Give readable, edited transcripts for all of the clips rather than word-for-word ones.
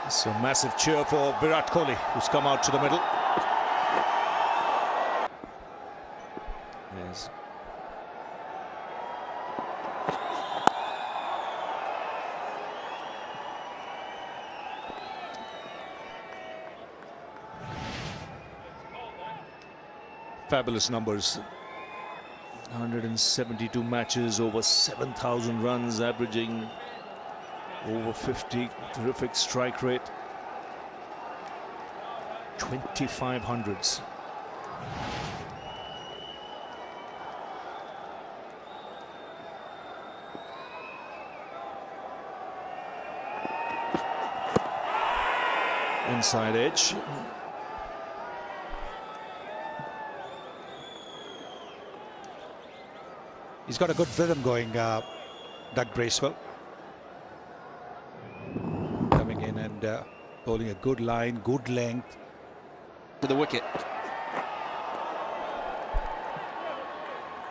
So massive cheer for Virat Kohli, who's come out to the middle. Yes. Fabulous numbers. 172 matches, over 7,000 runs, averaging over 50. Terrific strike rate. 2,500s. Inside edge. He's got a good rhythm going, Doug Bracewell. Coming in and bowling a good line, good length. To the wicket.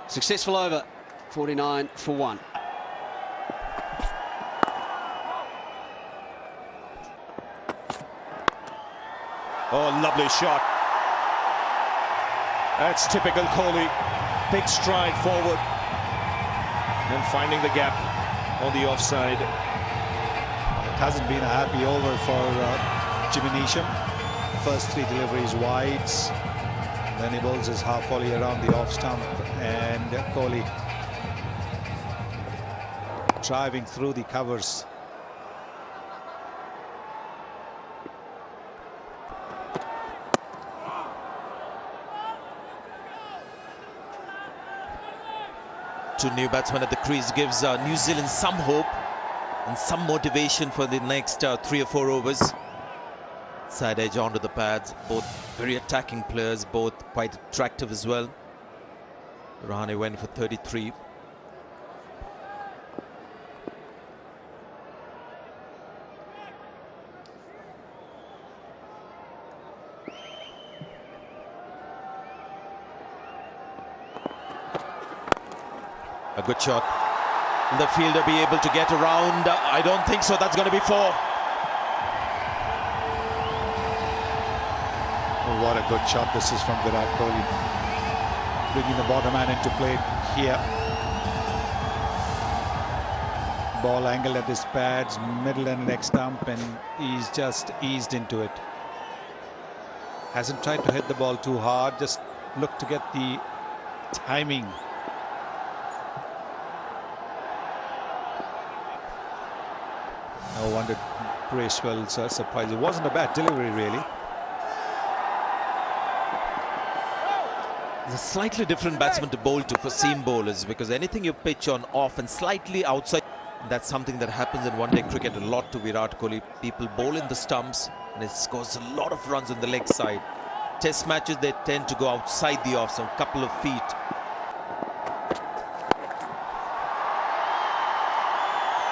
Successful over. 49 for 1. Oh, lovely shot. That's typical Kohli. Big stride forward. And finding the gap on the offside. It hasn't been a happy over for Jimmy Neesham. First 3 deliveries wides. Then he bowls his half volley around the off stump. And Kohli driving through the covers. Two new batsmen at the crease gives New Zealand some hope and some motivation for the next 3 or 4 overs. Side edge onto the pads, both very attacking players, both quite attractive as well. Rahane went for 33. A good shot. Will the fielder be able to get around? I don't think so. That's going to be 4. Oh, what a good shot this is from Virat Kohli. Bringing the bottom man into play here. Ball angled at his pads, middle and neck stump, and he's just eased into it. Hasn't tried to hit the ball too hard, just looked to get the timing. No wonder Bracewell's surprised. It wasn't a bad delivery, really. He's a slightly different batsman to bowl to for seam bowlers, because anything you pitch on off and slightly outside, that's something that happens in one-day cricket a lot to Virat Kohli. People bowl in the stumps and it scores a lot of runs on the leg side. Test matches, they tend to go outside the off, some couple of feet.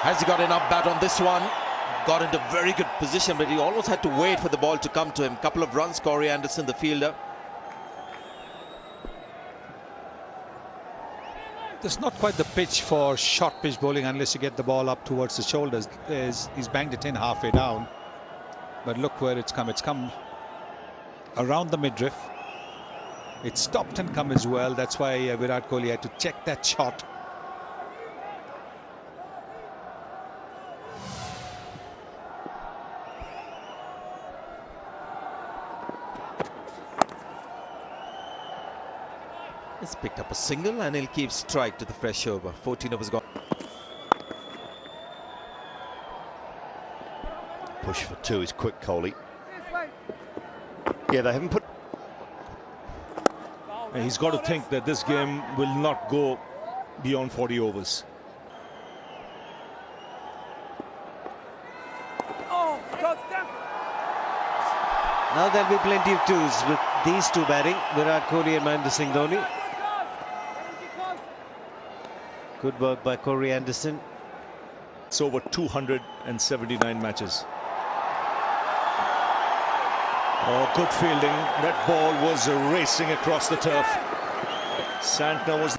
Has he got enough bat on this one? Got into very good position, but he almost had to wait for the ball to come to him. Couple of runs, Corey Anderson, the fielder. It's not quite the pitch for short pitch bowling unless you get the ball up towards the shoulders. He's banged it in halfway down. But look where it's come. It's come around the midriff. It stopped and come as well. That's why Virat Kohli had to check that shot. He's picked up a single and he'll keep strike to the fresh over. 14 overs gone. Push for 2 is quick, Kohli. Yeah, they haven't put... And he's got to think that this game will not go beyond 40 overs. Now there'll be plenty of 2s with these 2 batting, Virat Kohli and Mahendra Singh Dhoni. Good work by Corey Anderson. It's over 279 matches. Oh, good fielding. That ball was racing across the turf. Santner was...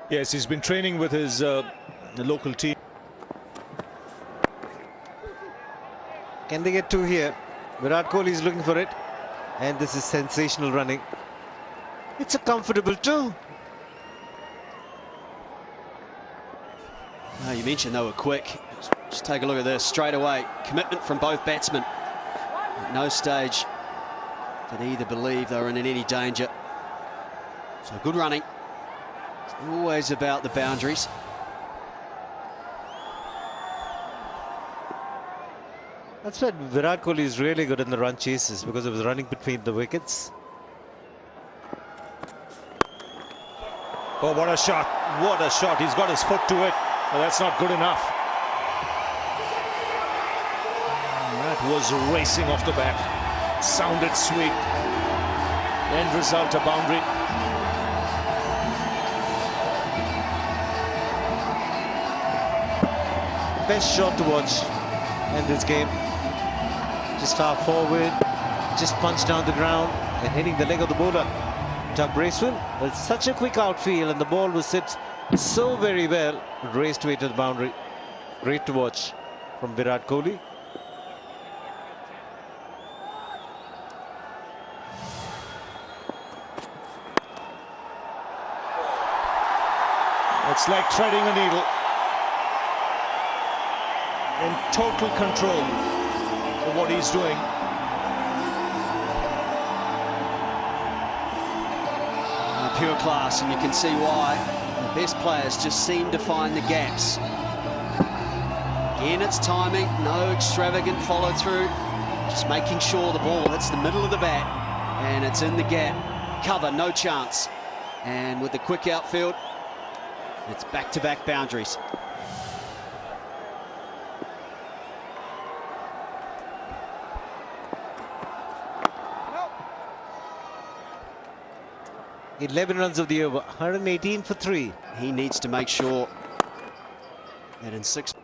Yes, he's been training with his local team. Can they get two here? Virat Kohli is looking for it. And this is sensational running. It's a comfortable two. You mentioned they were quick. Just take a look at this straight away. Commitment from both batsmen. At no stage did either believe they were in any danger. So good running. It's always about the boundaries. That's why Virat Kohli is really good in the run chases, because of his running between the wickets. Oh, what a shot. What a shot. He's got his foot to it. But that's not good enough. That was racing off the bat. Sounded sweet. End result, a boundary. Best shot to watch in this game. Just half forward, just punch down the ground and hitting the leg of the bowler. Doug Bracewell, with such a quick outfield, and the ball was hit so very well, raced away to the boundary. Great to watch from Virat Kohli. It's like threading a needle. In total control of what he's doing. Pure class, and you can see why. The best players just seem to find the gaps. Again, it's timing, no extravagant follow through. Just making sure the ball hits the middle of the bat and it's in the gap. Cover, no chance. And with the quick outfield, it's back-to-back boundaries. No. 11 runs of the over, 118 for 3. He needs to make sure that in 6.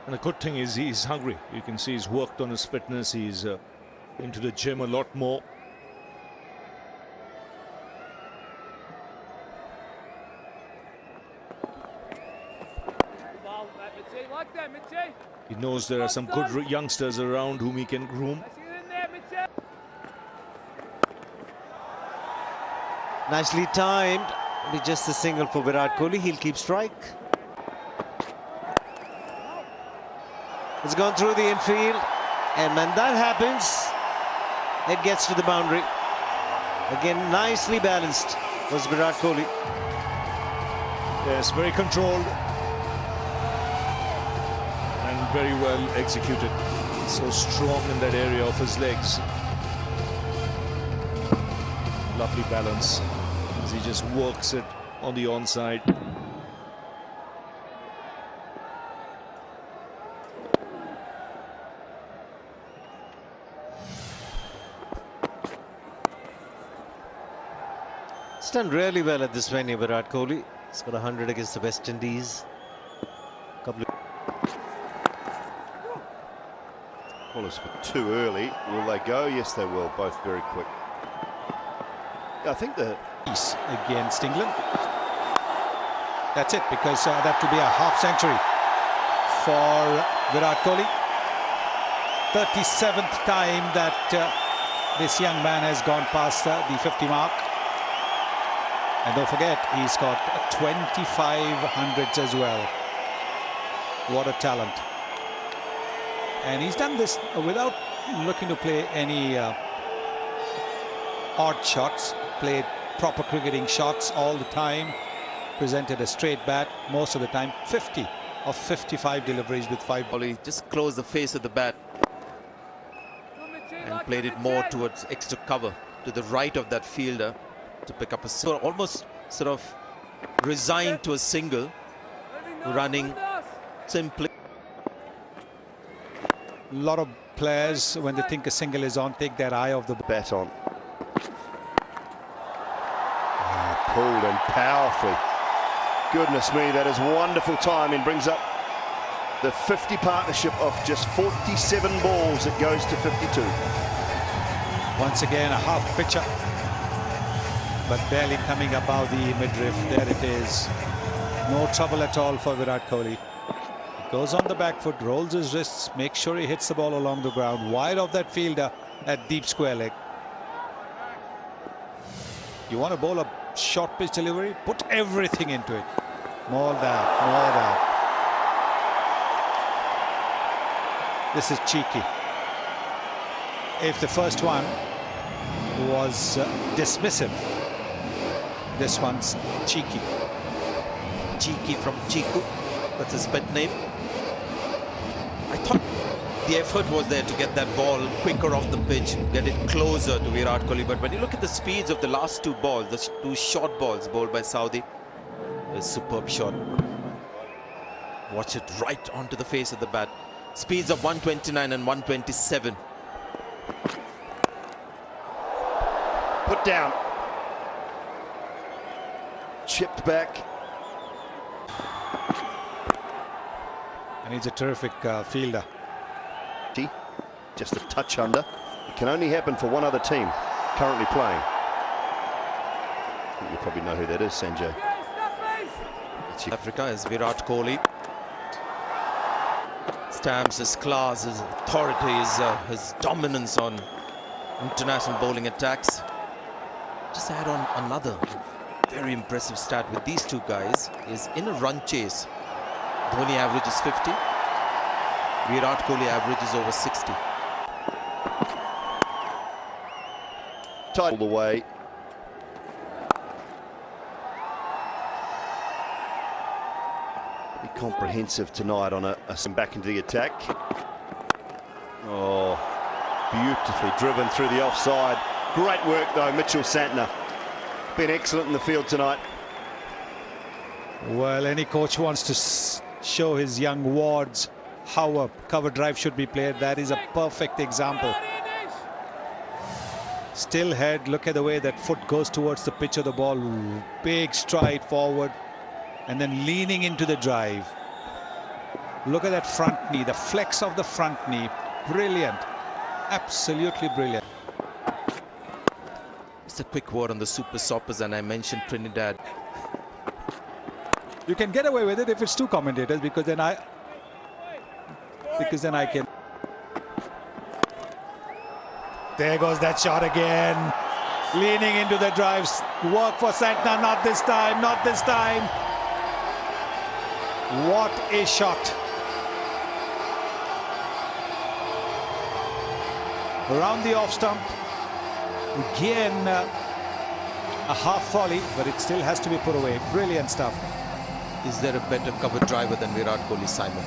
And the good thing is he's hungry. You can see he's worked on his fitness. He's into the gym a lot more. He knows there are some good youngsters around whom he can groom. Nicely timed. With just a single for Virat Kohli, he'll keep strike. It's gone through the infield, and when that happens, it gets to the boundary. Again, nicely balanced was Virat Kohli. Yes, very controlled and very well executed. So strong in that area of his legs. Lovely balance as he just works it on the onside. He's done really well at this venue, Virat Kohli. He's got 100 against the West Indies. Ballers for two early. Will they go? Yes, they will. Both very quick. I think the East against England. That's it, because that will be a half century for Virat Kohli. 37th time that this young man has gone past the 50 mark. And don't forget, he's got 2,500s as well. What a talent. And he's done this without looking to play any odd shots. Played proper cricketing shots all the time. Presented a straight bat most of the time. 50 of 55 deliveries with 5 balls. Kohli just closed the face of the bat and played it more towards extra cover to the right of that fielder to pick up a single. Almost sort of resigned to a single, running simply. A lot of players, when they think a single is on, take their eye off the ball. bat on. Pulled and powerfully. Goodness me, that is wonderful timing. Brings up the 50 partnership of just 47 balls. It goes to 52. Once again, a half pitcher, but barely coming above the midriff. There it is. No trouble at all for Virat Kohli. He goes on the back foot, rolls his wrists, makes sure he hits the ball along the ground, wide of that fielder at deep square leg. You want to bowl a short pitch delivery? Put everything into it. More that, more that. This is cheeky. If the first one was dismissive, this one's cheeky. Cheeky from Chiku, that's his pet name. I thought the effort was there to get that ball quicker off the pitch, get it closer to Virat Kohli. But when you look at the speeds of the last two balls, the two short balls bowled by Saudi, a superb shot. Watch it right onto the face of the bat. Speeds of 129 and 127. Put down. Chipped back. And he's a terrific fielder. Just a touch under. It can only happen for one other team currently playing. I think you probably know who that is, Sanjay. Africa is Virat Kohli. Stamps his class, his authority, his dominance on international bowling attacks. Just add on another very impressive stat with these two guys is in a run chase. Dhoni averages 50. Virat Kohli averages over 60. Tight all the way. Be comprehensive tonight on a back into the attack. Oh, beautifully driven through the offside. Great work though, Mitchell Santner. Been excellent in the field tonight. Well, any coach wants to show his young wards how a cover drive should be played. That is a perfect example. Still head, look at the way that foot goes towards the pitch of the ball. Big stride forward and then leaning into the drive. Look at that front knee, the flex of the front knee. Brilliant, absolutely brilliant. Just a quick word on the Super Soppers, and I mentioned Trinidad. You can get away with it if it's two commentators, because then I can. There goes that shot again. Leaning into the drives. Work for Santner. Not this time. Not this time. What a shot. Around the off stump. Again, a half volley, but it still has to be put away. Brilliant stuff. Is there a better cover driver than Virat Kohli, Simon?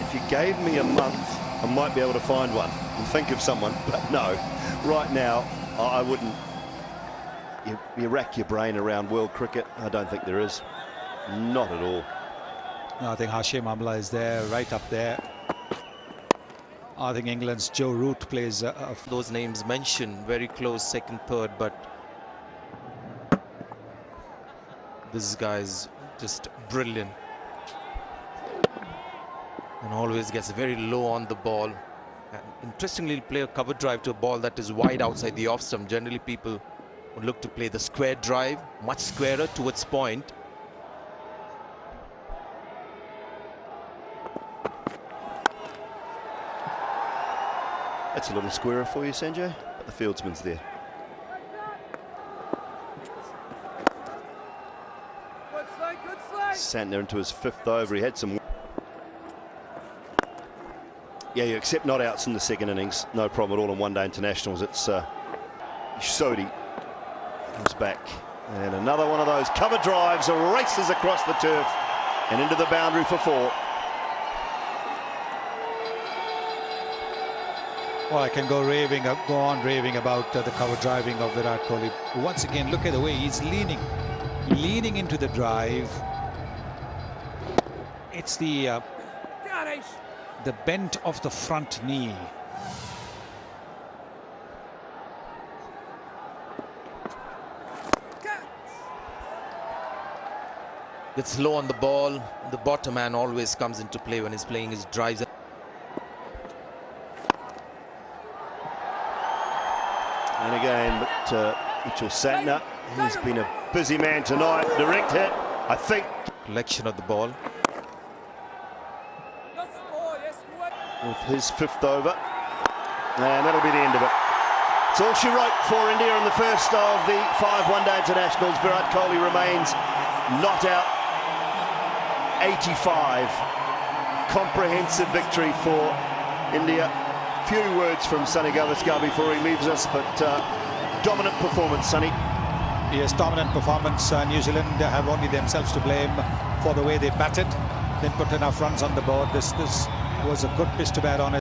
If you gave me a month, I might be able to find one and think of someone, but no, right now I wouldn't. You rack your brain around world cricket. I don't think there is. Not at all. No, I think Hashim Amla is there, right up there. I think England's Joe Root plays. Those names mentioned, very close second, third, but this guy's just brilliant. And always gets very low on the ball. And interestingly, he'll play a cover drive to a ball that is wide outside the off stump. Generally, people would look to play the square drive, much squarer towards point. That's a little squarer for you, Sanjay, but the fieldsman's there. Santner into his fifth over. He had some. Yeah, you accept not outs in the second innings. No problem at all in one-day internationals. It's Sodi comes back. And another one of those cover drives, races across the turf and into the boundary for four. Well, I can go on raving about the cover driving of Virat Kohli. Once again, look at the way he's leaning into the drive. It's the bend of the front knee. It's low on the ball. The bottom man always comes into play when he's playing his drives. And again, but Mitchell Santner He's been a busy man tonight. Direct hit, I think. Collection of the ball. With his 5th over. And that'll be the end of it. It's all she wrote for India in the first of the 5 one-day internationals. Virat Kohli remains not out. 85. Comprehensive victory for India. Few words from Sunny Gavaskar before he leaves us, but dominant performance, Sunny. Yes, dominant performance. New Zealand have only themselves to blame for the way they batted. Didn't put enough runs on the board. This was a good pitch to bat on.